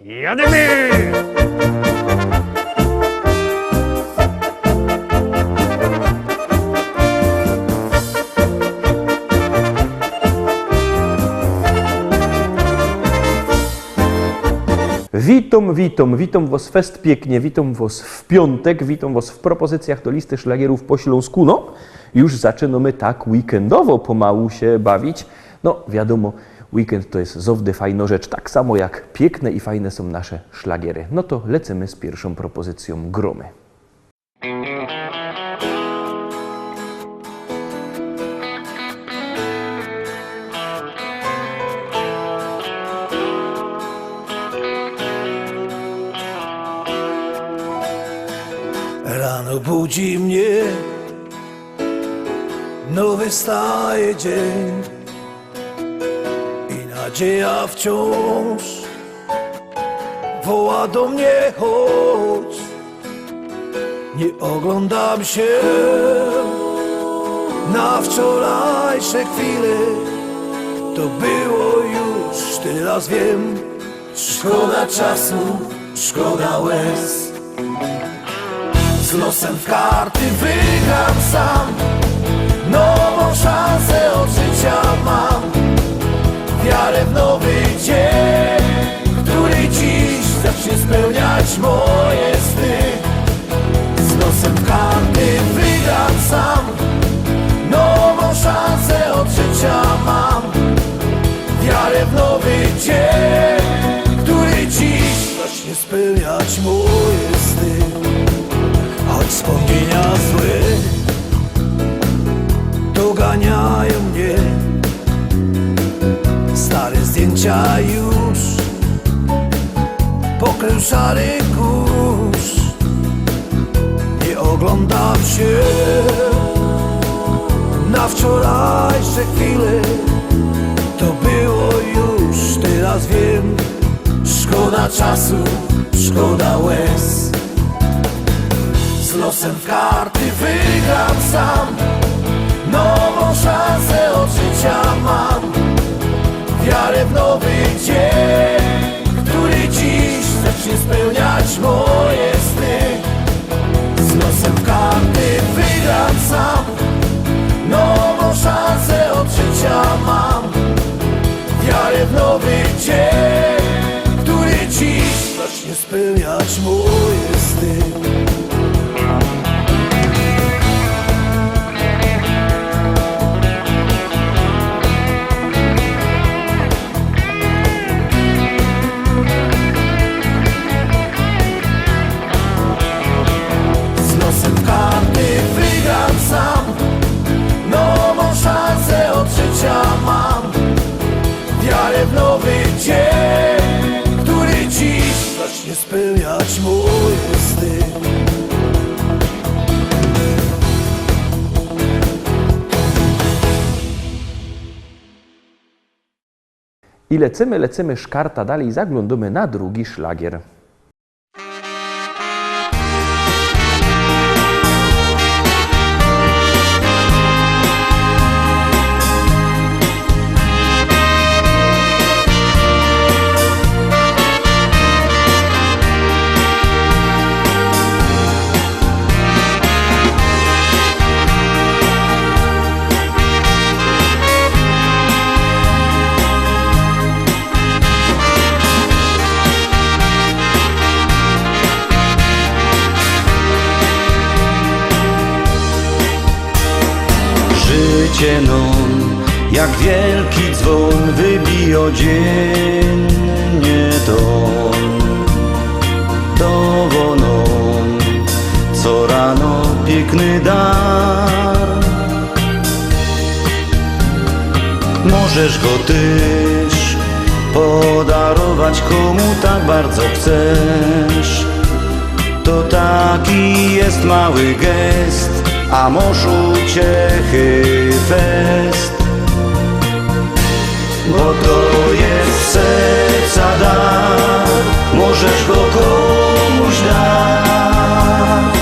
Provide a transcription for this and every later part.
Jademy! Witam was fest pięknie, witam was w piątek, witam was w propozycjach do listy szlagierów po śląsku. No, już zaczynamy tak weekendowo pomału się bawić. No, wiadomo, weekend to jest zawsze fajna rzecz, tak samo jak piękne i fajne są nasze szlagiery. No to lecimy z pierwszą propozycją gromy. Rano budzi mnie nowy staje dzień i nadzieja wciąż woła do mnie: chodź. Nie oglądam się na wczorajsze chwile, to było już, teraz wiem. Szkoda czasu, szkoda łez. Z losem w karty wygram sam, nową szansę od życia mam. Wiarę w nowy dzień, który dziś zacznie spełniać moje sny. Z losem w karty wygram sam, nową szansę od życia mam. Wiarę w nowy dzień, który dziś zacznie spełniać moje sny. Choć wspomnienia złe doganiają mnie, stare zdjęcia już pokrył szary kurz. Nie oglądam się na wczorajsze chwile, to było już, teraz wiem. Szkoda czasu, szkoda łez. Z losem w karty wygram sam, nową szansę od życia mam. Wiarę w nowy dzień, który dziś zacznie spełniać moje sny. Z losem w karty wygram sam, nową szansę od życia mam. Wiarę w nowy dzień, który dziś zacznie spełniać moje sny. Mam wiarę w nowy dzień, który dziś zacznie spełniać moje sny. I lecimy szkarta dalej, zaglądamy na drugi szlagier. Życie non, jak wielki dzwon, wybija dziennie ton. Dowonon, co rano piękny dar. Możesz go też podarować komu tak bardzo chcesz. To taki jest mały gest, a może uciechy fest. Bo to jest serca dar, możesz go komuś dać.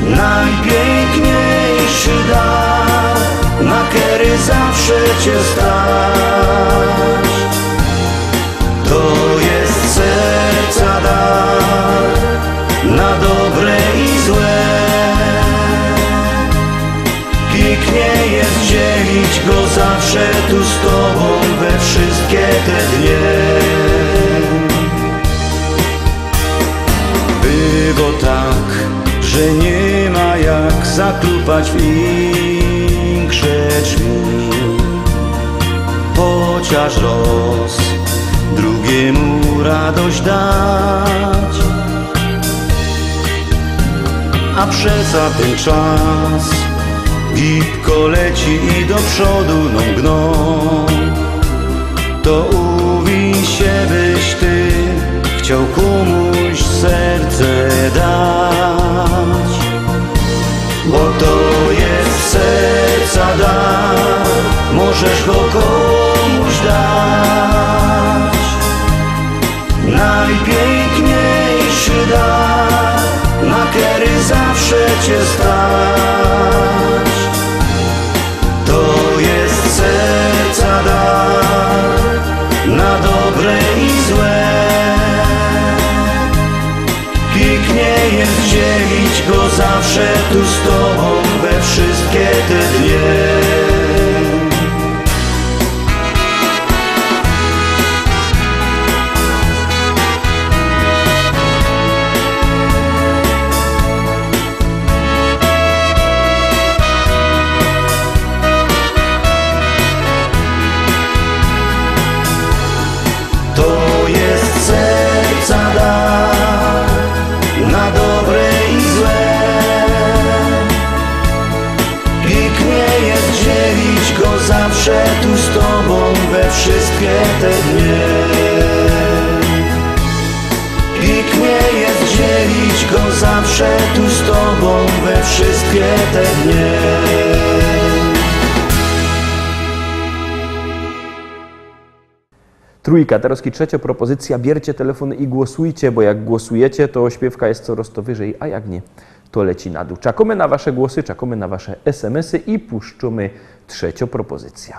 Najpiękniejszy dar, na który zawsze cię stać. To jest bo tak, że nie ma jak zaklupać w inkrze drzwi. Chociaż roz drugiemu radość dać, a przeca ten czas gibko leci i do przodu gną. To uwiń się, byś ty chciał komuś serce dać, bo to jest serca dar, możesz go komuś dać. Najpiękniejszy dar, na kery zawsze cię stać. To jest serca dar, na dobre i złe. Pięknie jest dzielić go zawsze tu z tobą we wszystkie te dnie. To jest serca dar, na dobre i złe. Pięknie jest dzielić go zawsze tu z tobą we wszystkie te dnie. Pięknie jest dzielić go zawsze tu z tobą we wszystkie te dnie. Trójka, teraz trzecia propozycja. Bierzcie telefony i głosujcie, bo jak głosujecie, to śpiewka jest coraz to wyżej, a jak nie, to leci na dół. Czekamy na wasze głosy, czekamy na wasze SMS-y i puszczamy trzecią propozycję.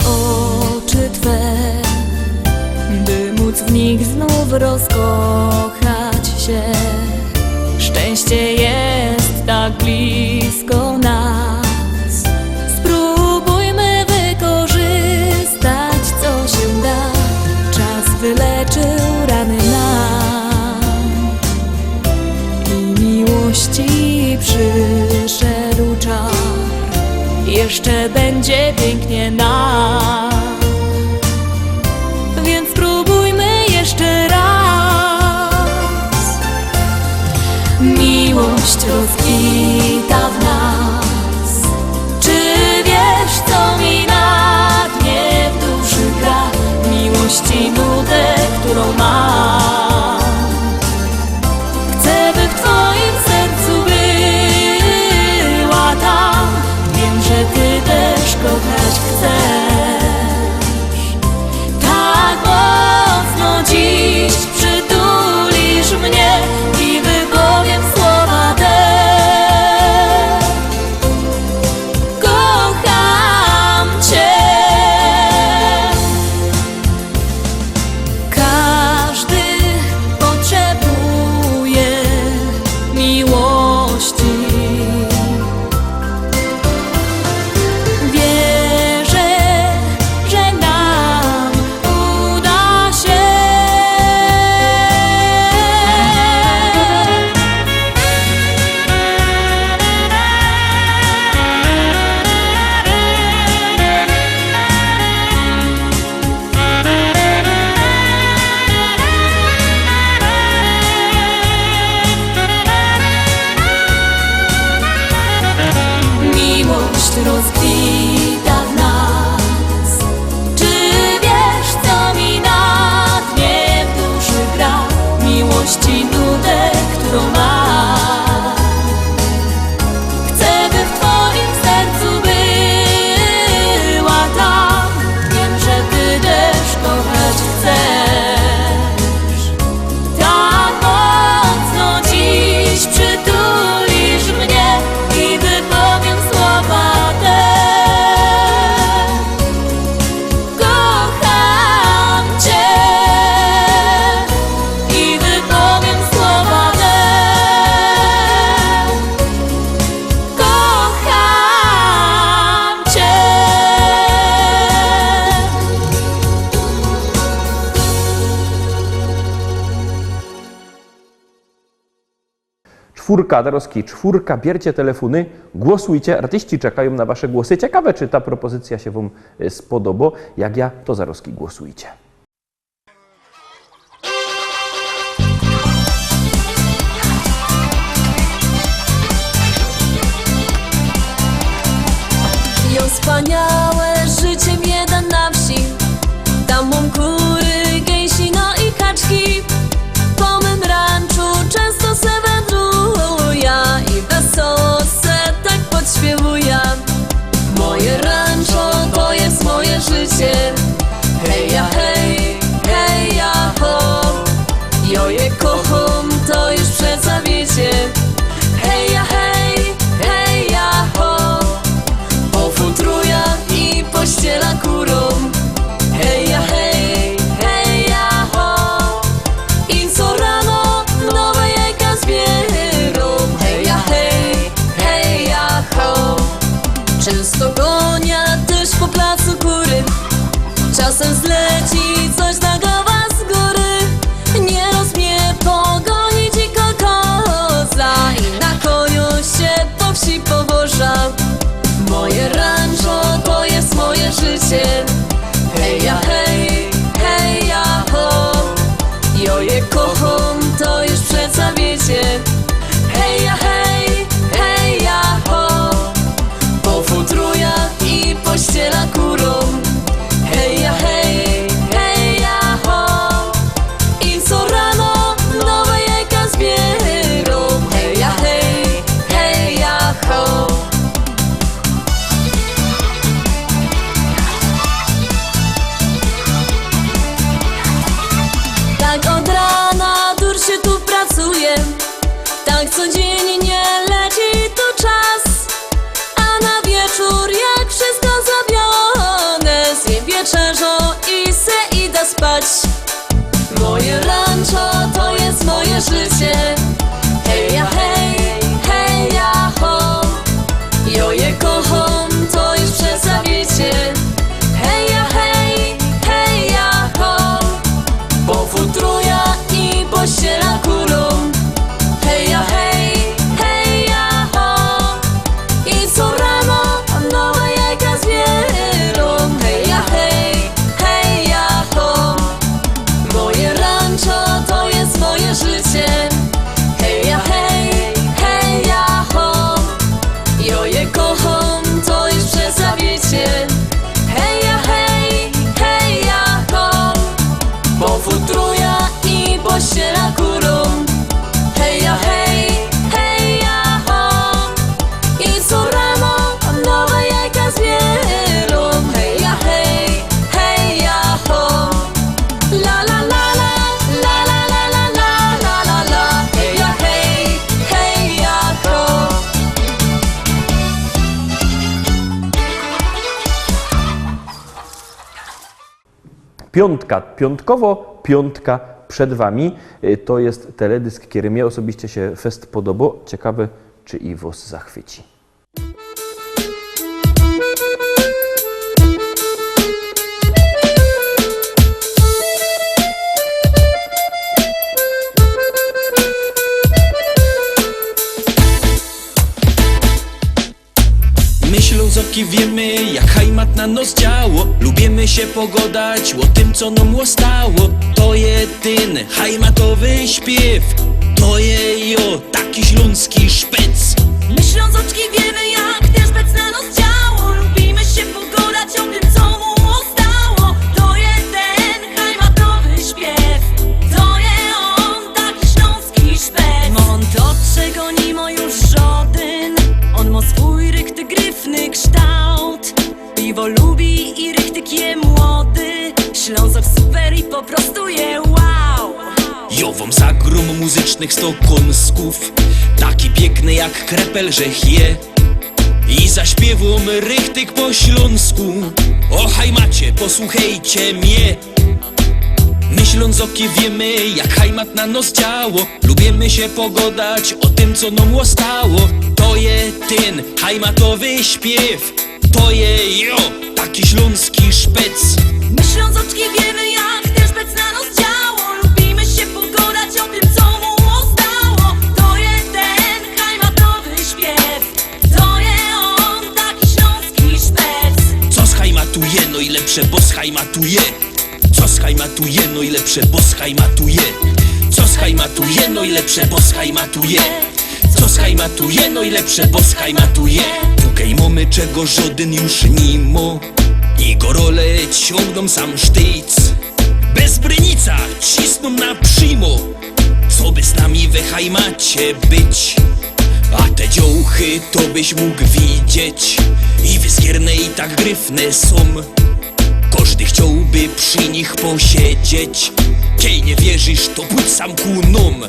Oczy Twe, by móc w nich znów rozkochać się. Szczęście jest tak blisko nas. Spróbujmy wykorzystać, co się da. Czas wyleczył rany nam i miłości przyszedł czas. Jeszcze będzie pięknie nam, więc spróbujmy jeszcze raz. Miłość rozkwita w nas. Czy wiesz, co mi na dnie w duszy gra? Miłości nudę, którą mam. Chcę, by w Twoim sercu była tam. Wiem, że Ty też kochać chcesz. czwórka, Darowski, czwórka, bierzcie telefony, głosujcie, artyści czekają na wasze głosy. Ciekawe, czy ta propozycja się wam spodoba. Jak ja, to Darowski głosujcie. Jo wspaniałe życie mnie da na wsi. Tam mam kury, gęsi, no i kaczki. Po mym ranczu często se wędruję i wesoło se tak podśpiewuję. Moje rancho to jest moje życie. Hej ja, hej, hej ja, ho. Jo je kocham, to już przeca wiecie. Hej ja, hej, hej ja, ho. Pofutruja i pościela kurą. Hej ja, hej, hej ja, ho. I co rano nowe jajka zbierą. Hej ja, hej, hej ja, ho. Często gonia też po placu kury. Czasem zleci coś na głowa z góry. Nieraz mnie pogoni dziko koza i na koniu się po wsi powoża. Moje rancho to jest moje życie. Hej ja, hej, hej ja, ho. Jo je kocham, to już przeca wiecie. Hej ja, hej, hej ja, ho. Pofutruja i pościela kurą. Hej ja, hej, hej ja, ho. I co rano nowe jajka zbierą. Hej ja, hej, hej ja, ho. Tak od rana dur się tu pracuje. Tak codziennie leci tu czas. A na wieczór jak wszystko zrobione, zjem wieczerzą i se idę spać. Moje rancho to jest moje życie. Hej ja, hej, hej ja, ho. Jo je kocham, to już przeca wiecie. Hej ja, hej, hej ja, ho. Pofutruja i pościela kurą. Hej ja, hej, hej ja, ho. I co rano nowe jajka zbierą. Hej ja, hej, hej ja, ho. Moje rancho to jest moje życie. Hej ja, hej, hej ja, ho. Jo je kocham, to już przeca wiecie. Hej ja, hej, hej ja, ho. Pofutruja i pościela kurą. Hej ja, hej, hej ja, ho. I co rano nowe jajka zbierą. Hej ja, hej, hej ja, ho. La la la la, la la la la la la la la. Hej ja, hej, hej ja, ho. Piątka, piątkowo, piątka przed wami. To jest teledysk, który mnie osobiście się fest podoba. Ciekawe, czy i was zachwyci. My Ślązoki wiemy, jak hajmat na nos działo. Lubimy się pogodać o tym, co nam stało. To jedyny hajmatowy śpiew. To je jo, taki śląski szpec. My Ślązoczki wiemy, jak ten szpec na nos działo. Lubimy się pogodać o tym, co mu stało. To jest ten hajmatowy śpiew. To je on, taki śląski szpec. On to, czego nie ma już żaden. On ma swój rychty, gryfny kształt. Piwo lubi i rychtyk je młody. Ślązok super i po prostu je wow. Jo wam zagrom muzycznych sto kąsków. Taki piękny jak krepel, że je. I zaśpiewam rychtyk po śląsku. O hajmacie, posłuchajcie mnie. My Ślązoki wiemy, jak hajmat na nos działo. Lubimy się pogodać o tym, co nam stało. To je ten hajmatowy śpiew. To je jo, taki śląski szpec. My Ślązoczki wiemy, jak ten szpec na nos działo. Lubimy się pogodać o tym, co mu stało. To jest ten i lepsze, bo schajmatuje. Co schajmatuje, no i lepsze, bo schajmatuje. Co schajmatuje, no i lepsze, bo schajmatuje. Co schajmatuje, no i lepsze, bo schajmatuje. Tukej mamy czego żaden już nimo i gorole ciągną sam sztyc. Bez brynica cisną na przymo, co by z nami we hajmacie być. A te dziołchy to byś mógł widzieć, i wyskierne i tak gryfne są. Każdy chciałby przy nich posiedzieć. Kiej nie wierzysz, to pójdź sam ku nom.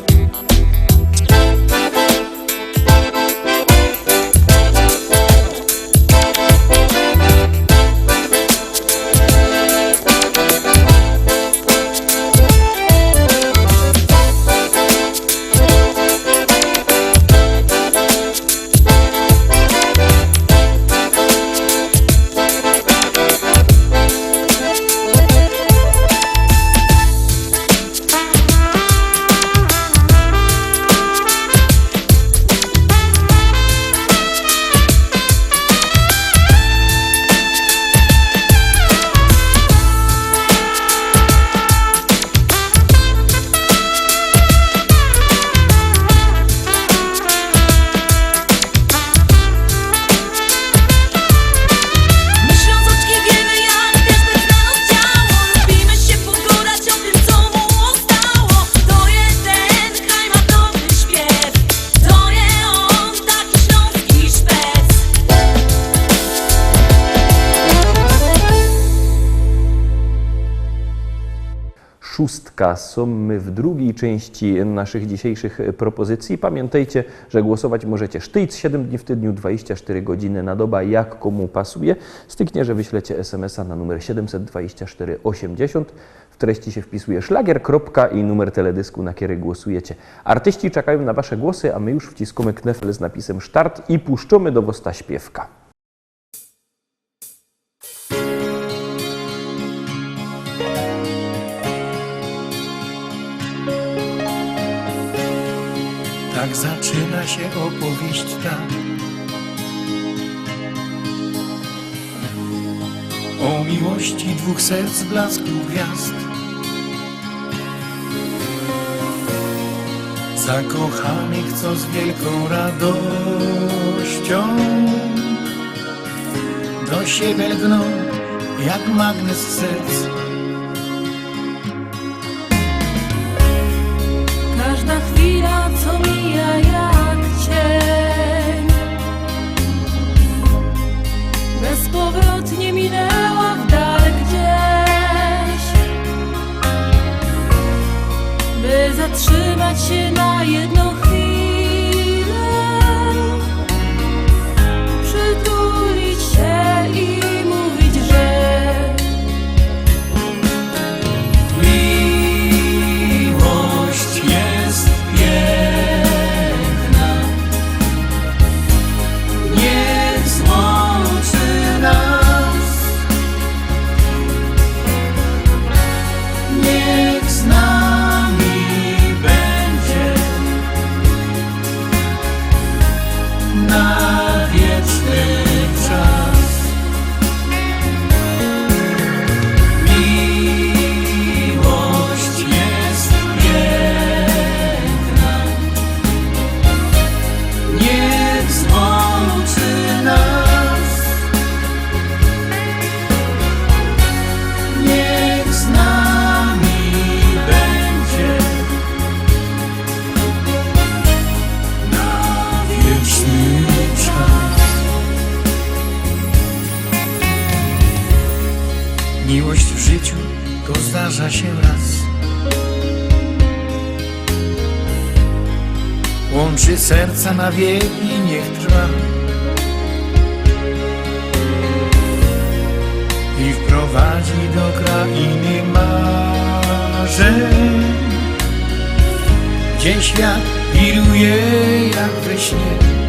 Szóstka. Są my w drugiej części naszych dzisiejszych propozycji. Pamiętajcie, że głosować możecie sztyc 7 dni w tygodniu, 24 godziny na dobę, jak komu pasuje. Styknie, że wyślecie SMS-a na numer 72480. W treści się wpisuje szlagier, kropka i numer teledysku, na który głosujecie. Artyści czekają na wasze głosy, a my już wciskamy knefel z napisem start i puszczamy do was ta śpiewka. Tak zaczyna się opowieść ta o miłości dwóch serc, blasku gwiazd. Zakochanych, co z wielką radością do siebie lgną jak magnes serc. Każda chwila, co mija jak cień, bezpowrotnie minęła w dal gdzieś. By zatrzymać się na jedną chwilę, przytulić się i mówić, że miłość w życiu to zdarza się raz. Łączy serca na wieki, niech trwa i wprowadzi do krainy marzeń, gdzie świat wiruje jak we śnie.